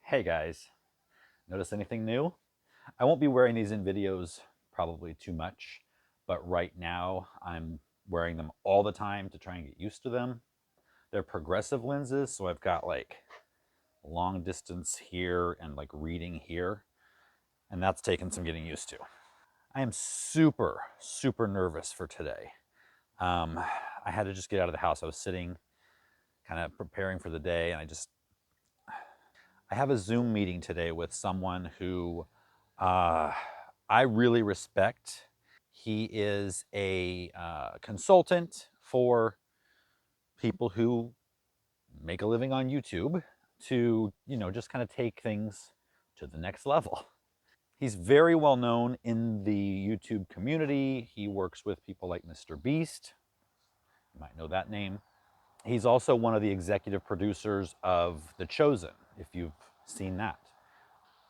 Hey guys, notice anything new? I won't be wearing these in videos probably too much, but right now I'm wearing them all the time to try and get used to them. They're progressive lenses, so I've got like long distance here and like reading here, and that's taken some getting used to. I am super nervous for today. Um, I had to just get out of the house. I was sitting kind of preparing for the day, and I have a Zoom meeting today with someone who uh, I really respect. He is a consultant for people who make a living on YouTube to, just kind of take things to the next level. He's very well known in the YouTube community. He works with people like Mr. Beast. You might know that name. He's also one of the executive producers of The Chosen, if you've seen that.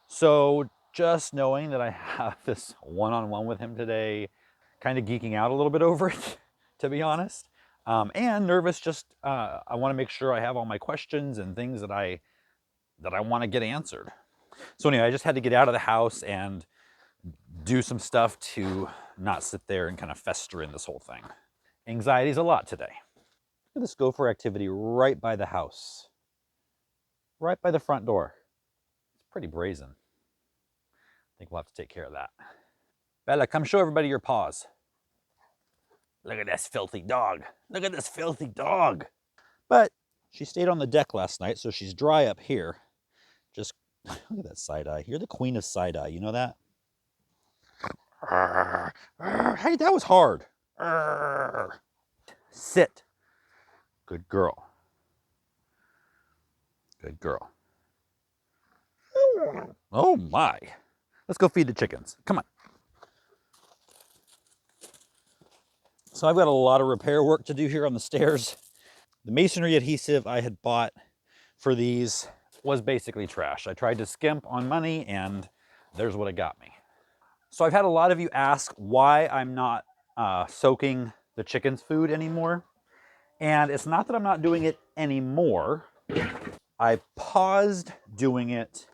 So just knowing that I have this one-on-one with him today, kind of geeking out a little bit over it, to be honest, and nervous. Just I want to make sure I have all my questions and things that I want to get answered. So anyway, I just had to get out of the house and do some stuff to not sit there and kind of fester in this whole thing. Anxiety's a lot today. Look at this gopher activity right by the house, right by the front door. It's pretty brazen. I think we'll have to take care of that. Bella, come show everybody your paws. Look at this filthy dog. Look at this filthy dog. But she stayed on the deck last night, so she's dry up here. Just look at that side eye. You're the queen of side eye. You know that? Hey, that was hard. Sit. Good girl. Good girl. Oh my. Let's go feed the chickens. Come on. So I've got a lot of repair work to do here on the stairs. The masonry adhesive I had bought for these was basically trash. I tried to skimp on money, and there's what it got me. So I've had a lot of you ask why I'm not soaking the chicken's food anymore. And it's not that I'm not doing it anymore. I paused doing it,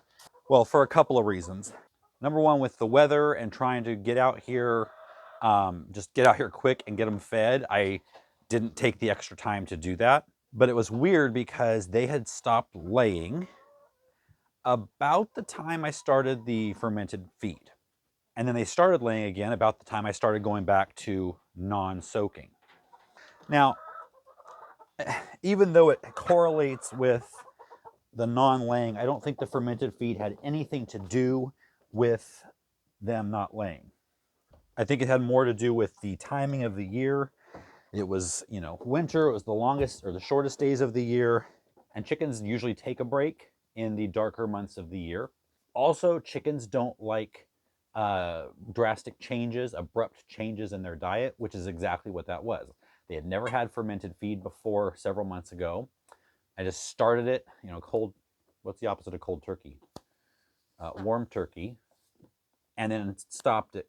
well, for a couple of reasons. Number one, with the weather and trying to get out here, just get out here quick and get them fed, I didn't take the extra time to do that. But it was weird because they had stopped laying about the time I started the fermented feed. And then they started laying again about the time I started going back to non-soaking. Now, even though it correlates with the non-laying, I don't think the fermented feed had anything to do with them not laying. I think it had more to do with the timing of the year. It was, winter. It was the longest or the shortest days of the year. And chickens usually take a break in the darker months of the year. Also, chickens don't like drastic changes, abrupt changes in their diet, which is exactly what that was. They had never had fermented feed before several months ago. I just started it, cold. What's the opposite of cold turkey? Warm turkey, and then stopped it.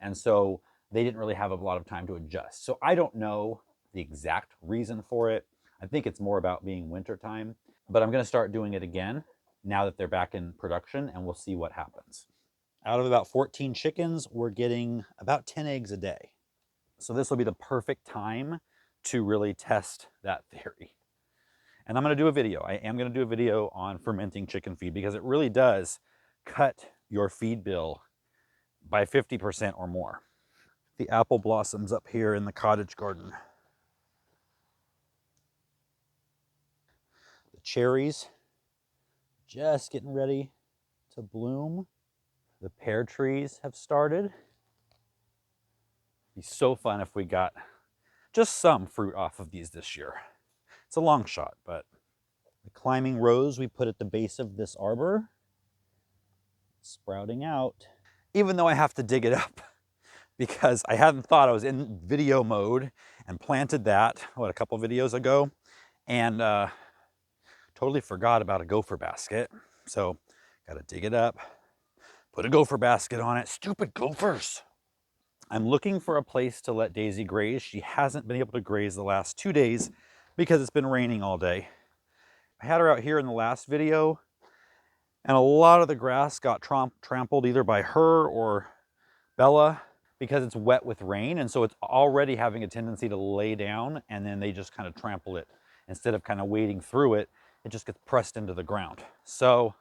And so they didn't really have a lot of time to adjust. So I don't know the exact reason for it. I think it's more about being wintertime, but I'm going to start doing it again now that they're back in production, and we'll see what happens. Out of about 14 chickens, we're getting about 10 eggs a day. So this will be the perfect time to really test that theory. And I'm going to do a video. I am going to do a video on fermenting chicken feed because it really does cut your feed bill by 50% or more. The apple blossoms up here in the cottage garden. The cherries just getting ready to bloom. The pear trees have started. It'd be so fun if we got just some fruit off of these this year. It's a long shot, but the climbing rose we put at the base of this arbor, sprouting out, even though I have to dig it up because I hadn't thought I was in video mode and planted that, a couple videos ago, and totally forgot about a gopher basket. So gotta dig it up, put a gopher basket on it. Stupid gophers. I'm looking for a place to let Daisy graze. She hasn't been able to graze the last 2 days because it's been raining all day. I had her out here in the last video, And a lot of the grass got trampled either by her or Bella because it's wet with rain. And so it's already having a tendency to lay down, and then they just kind of trample it. Instead of kind of wading through it, it just gets pressed into the ground. So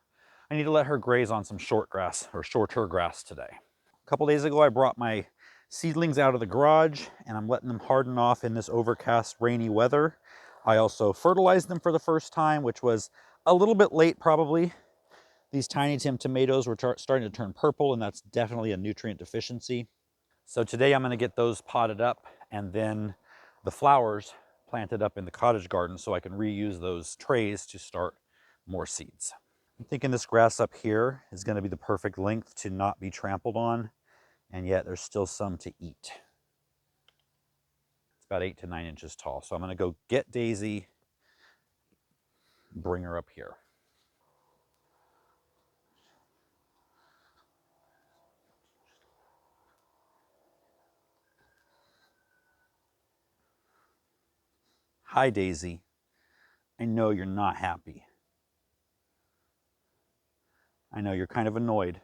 I need to let her graze on some short grass or shorter grass today. A couple days ago, I brought my seedlings out of the garage and I'm letting them harden off in this overcast, rainy weather. I also fertilized them for the first time, which was a little bit late probably. These Tiny Tim tomatoes were starting to turn purple, and that's definitely a nutrient deficiency. So today I'm going to get those potted up and then the flowers planted up in the cottage garden so I can reuse those trays to start more seeds. I'm thinking this grass up here is going to be the perfect length to not be trampled on, and yet there's still some to eat. It's about 8 to 9 inches tall. So I'm going to go get Daisy, bring her up here. Hi, Daisy. I know you're not happy. I know you're kind of annoyed.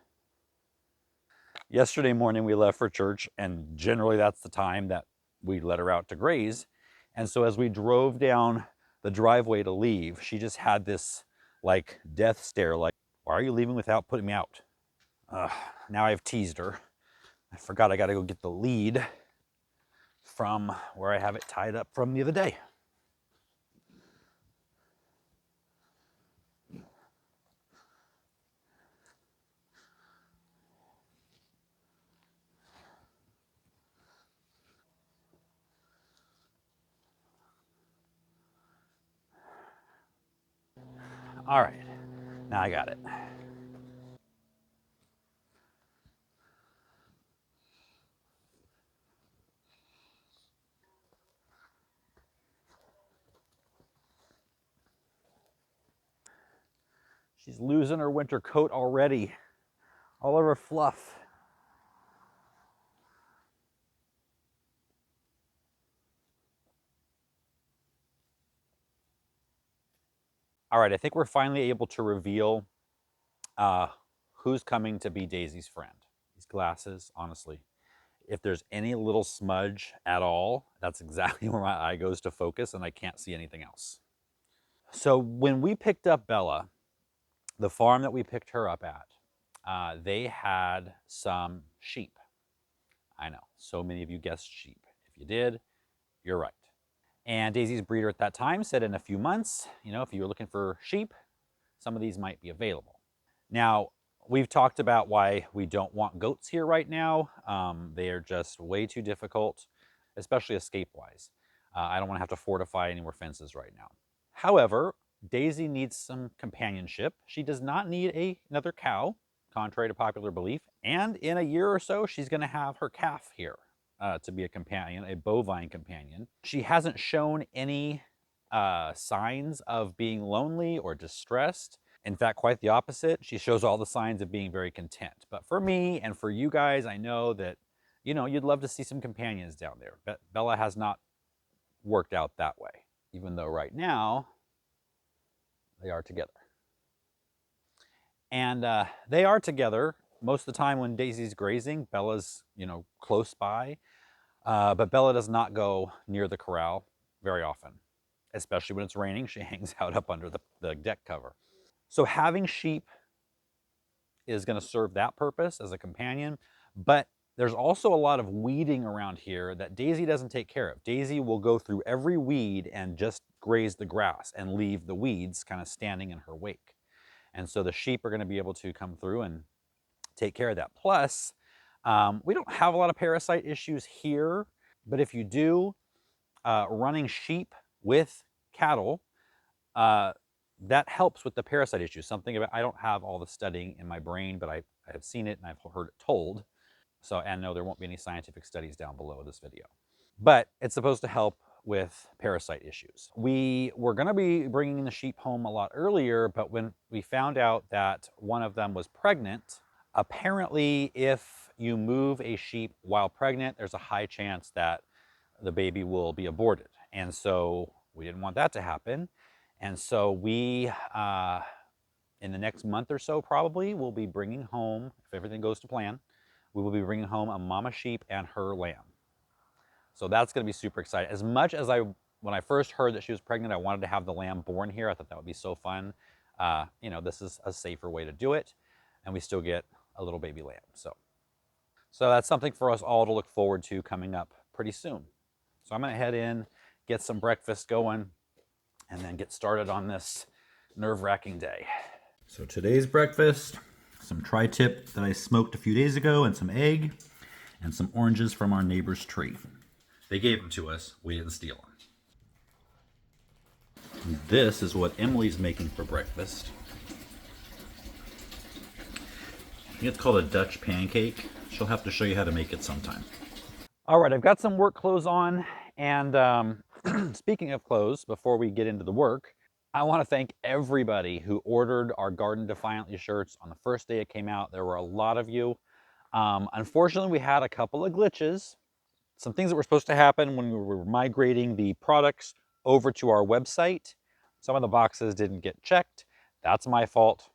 Yesterday morning we left for church, and generally that's the time that we let her out to graze. And so as we drove down the driveway to leave, she just had this like death stare, like, why are you leaving without putting me out? Now I've teased her. I forgot I got to go get the lead from where I have it tied up from the other day. All right, now I got it. She's losing her winter coat already. All of her fluff. All right, I think we're finally able to reveal who's coming to be Daisy's friend. These glasses, honestly. If there's any little smudge at all, that's exactly where my eye goes to focus, and I can't see anything else. So when we picked up Bella, the farm that we picked her up at, they had some sheep. I know, so many of you guessed sheep. If you did, you're right. And Daisy's breeder at that time said in a few months, if you were looking for sheep, some of these might be available. Now, we've talked about why we don't want goats here right now. They are just way too difficult, especially escape-wise. I don't want to have to fortify any more fences right now. However, Daisy needs some companionship. She does not need another cow, contrary to popular belief. And in a year or so, she's going to have her calf here to be a companion, a bovine companion. She hasn't shown any signs of being lonely or distressed. In fact, quite the opposite. She shows all the signs of being very content. But for me and for you guys, I know that, you'd love to see some companions down there. But Bella has not worked out that way, even though right now they are together. And they are together most of the time when Daisy's grazing. Bella's, close by. But Bella does not go near the corral very often, especially when it's raining. She hangs out up under the deck cover. So having sheep is going to serve that purpose as a companion, but there's also a lot of weeding around here that Daisy doesn't take care of. Daisy will go through every weed and just graze the grass and leave the weeds kind of standing in her wake. And so the sheep are going to be able to come through and take care of that. Plus, we don't have a lot of parasite issues here, but if you do, running sheep with cattle, that helps with the parasite issue. Something about, I don't have all the studying in my brain, but I have seen it and I've heard it told. So, and no, there won't be any scientific studies down below this video. But it's supposed to help with parasite issues. We were going to be bringing the sheep home a lot earlier, but when we found out that one of them was pregnant, apparently if you move a sheep while pregnant, there's a high chance that the baby will be aborted. And so we didn't want that to happen. And so we in the next month or so, probably, we'll be bringing home, if everything goes to plan, we will be bringing home a mama sheep and her lamb. So that's going to be super exciting. As much as when I first heard that she was pregnant, I wanted to have the lamb born here. I thought that would be so fun. You know, this is a safer way to do it, and we still get a little baby lamb. So that's something for us all to look forward to coming up pretty soon. So I'm going to head in, get some breakfast going, and then get started on this nerve-wracking day. So today's breakfast, some tri-tip that I smoked a few days ago, and some egg, and some oranges from our neighbor's tree. They gave them to us, we didn't steal them. And this is what Emily's making for breakfast. I think it's called a Dutch pancake. She'll have to show you how to make it sometime. All right, I've got some work clothes on, and speaking of clothes, before we get into the work, I want to thank everybody who ordered our Garden Defiantly shirts on the first day it came out. There were a lot of you. Unfortunately, we had a couple of glitches. Some things that were supposed to happen when we were migrating the products over to our website. Some of the boxes didn't get checked. That's my fault.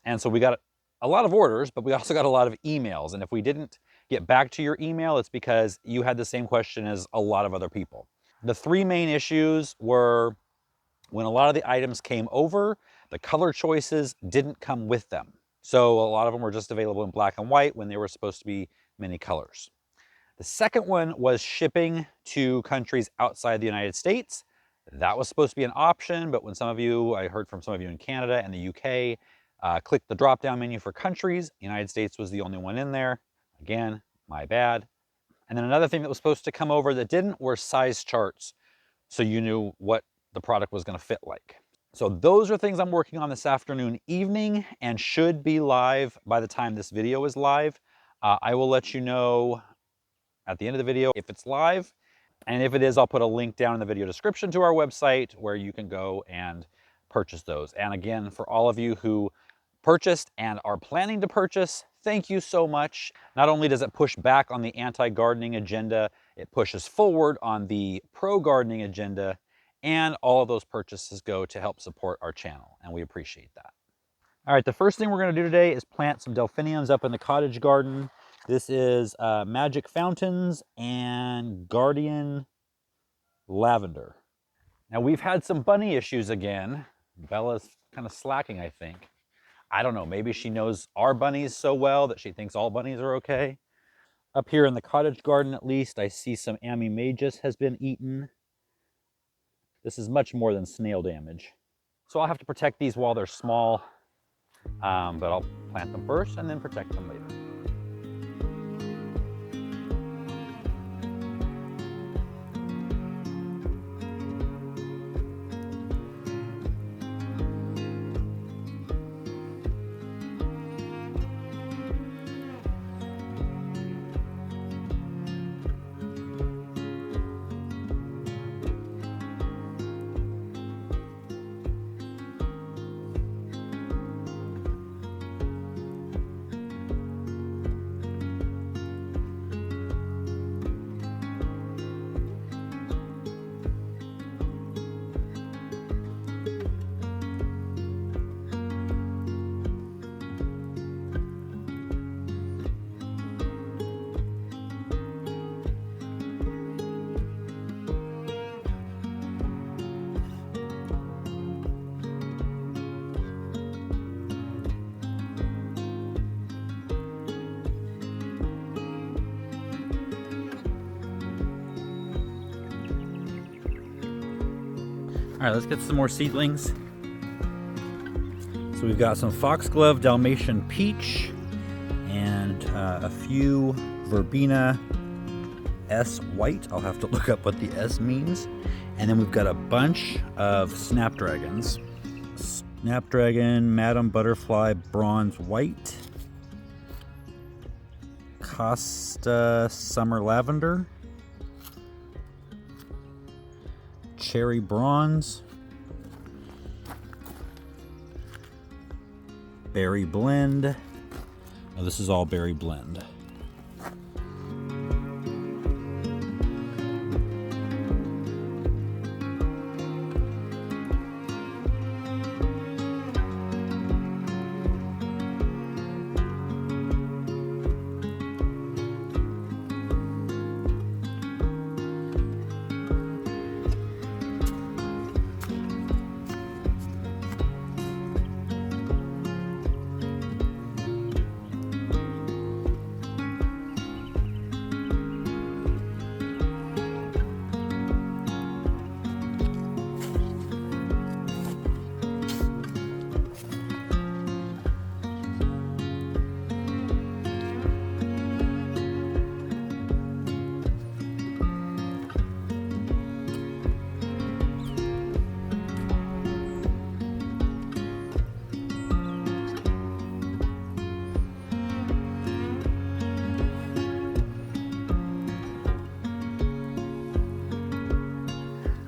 And so we got a lot of orders, but we also got a lot of emails. And if we didn't get back to your email, it's because you had the same question as a lot of other people. The three main issues were when a lot of the items came over, the color choices didn't come with them. So a lot of them were just available in black and white when they were supposed to be many colors. The second one was shipping to countries outside the United States. That was supposed to be an option, but when I heard from some of you in Canada and the UK, clicked the drop-down menu for countries. The United States was the only one in there. Again, my bad. And then another thing that was supposed to come over that didn't were size charts, so you knew what the product was going to fit like. So those are things I'm working on this afternoon, evening, and should be live by the time this video is live. I will let you know at the end of the video if it's live, and if it is, I'll put a link down in the video description to our website where you can go and purchase those. And again, for all of you who purchased and are planning to purchase, thank you so much. Not only does it push back on the anti-gardening agenda, it pushes forward on the pro-gardening agenda, and all of those purchases go to help support our channel, and we appreciate that. All right, the first thing we're going to do today is plant some delphiniums up in the cottage garden. This is Magic Fountains and Guardian Lavender. Now, we've had some bunny issues again. Bella's kind of slacking, I think. I don't know, maybe she knows our bunnies so well that she thinks all bunnies are okay. Up here in the cottage garden, at least, I see some Amimagus has been eaten. This is much more than snail damage. So I'll have to protect these while they're small, but I'll plant them first and then protect them later. All right, let's get some more seedlings. So we've got some foxglove Dalmatian peach and a few verbena S white. I'll have to look up what the S means. And then we've got a bunch of snapdragons. Snapdragon, Madam Butterfly Bronze White, Costa Summer Lavender, Cherry Bronze, Berry Blend. Oh, this is all Berry Blend.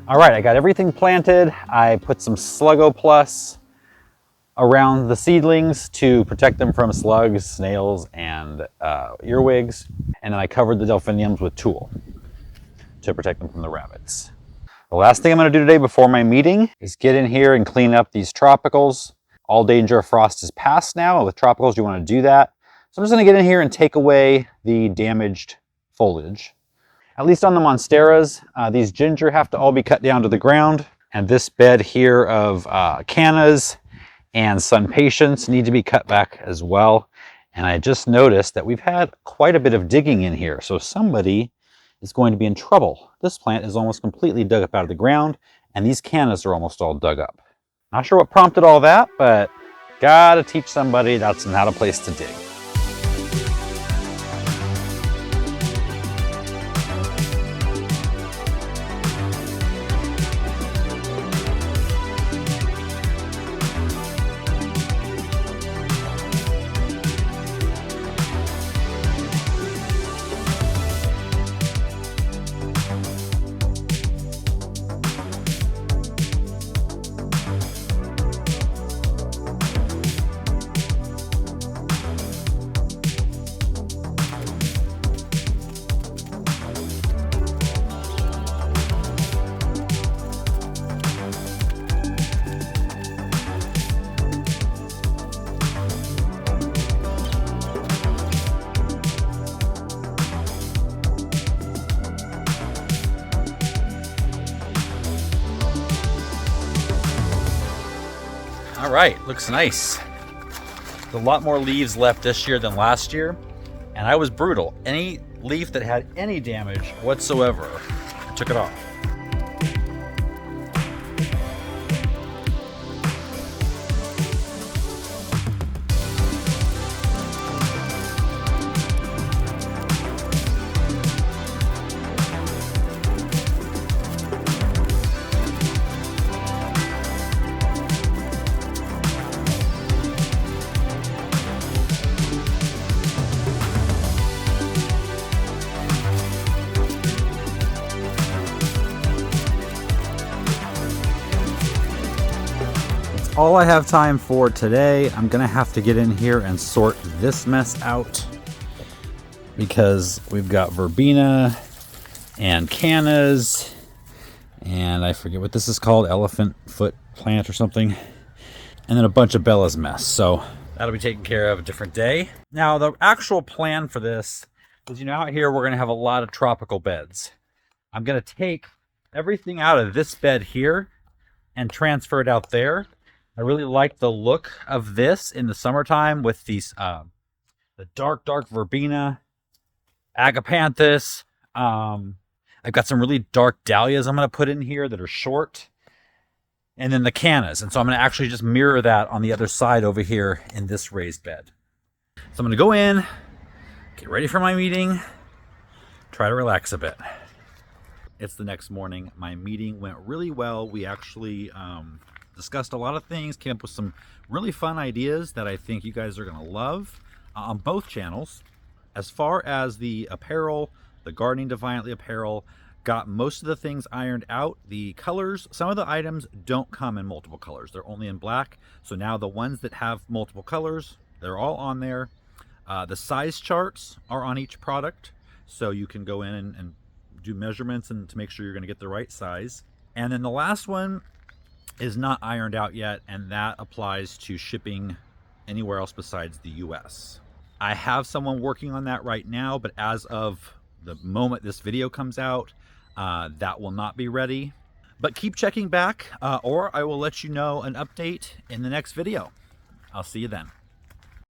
All right, I got everything planted. I put some Sluggo Plus around the seedlings to protect them from slugs, snails, and earwigs. And then I covered the delphiniums with tulle to protect them from the rabbits. The last thing I'm gonna do today before my meeting is get in here and clean up these tropicals. All danger of frost is past now. With tropicals, you wanna do that. So I'm just gonna get in here and take away the damaged foliage. At least on the monsteras, these ginger have to all be cut down to the ground. And this bed here of cannas and sun patience need to be cut back as well. And I just noticed that we've had quite a bit of digging in here. So somebody is going to be in trouble. This plant is almost completely dug up out of the ground, and these cannas are almost all dug up. Not sure what prompted all that, but gotta teach somebody that's not a place to dig. All right, looks nice. There's a lot more leaves left this year than last year, and I was brutal. Any leaf that had any damage whatsoever, I took it off. All I have time for today. I'm gonna have to get in here and sort this mess out because we've got verbena and cannas and I forget what this is called, elephant foot plant or something, and then a bunch of Bella's mess. So that'll be taken care of a different day. Now the actual plan for this is, out here we're gonna have a lot of tropical beds. I'm gonna take everything out of this bed here and transfer it out there. I really like the look of this in the summertime with these, the dark verbena, agapanthus. I've got some really dark dahlias I'm going to put in here that are short. And then the cannas. And so I'm going to actually just mirror that on the other side over here in this raised bed. So I'm going to go in, get ready for my meeting, try to relax a bit. It's the next morning. My meeting went really well. We actually discussed a lot of things, came up with some really fun ideas that I think you guys are going to love on both channels. As far as the apparel, the Gardening Defiantly apparel, got most of the things ironed out. The colors, some of the items don't come in multiple colors. They're only in black. So now the ones that have multiple colors, they're all on there. The size charts are on each product. So you can go in and do measurements and to make sure you're going to get the right size. And then the last one is not ironed out yet, and that applies to shipping anywhere else besides the US. I have someone working on that right now, but as of the moment this video comes out, that will not be ready. But keep checking back, or I will let you know an update in the next video. I'll see you then.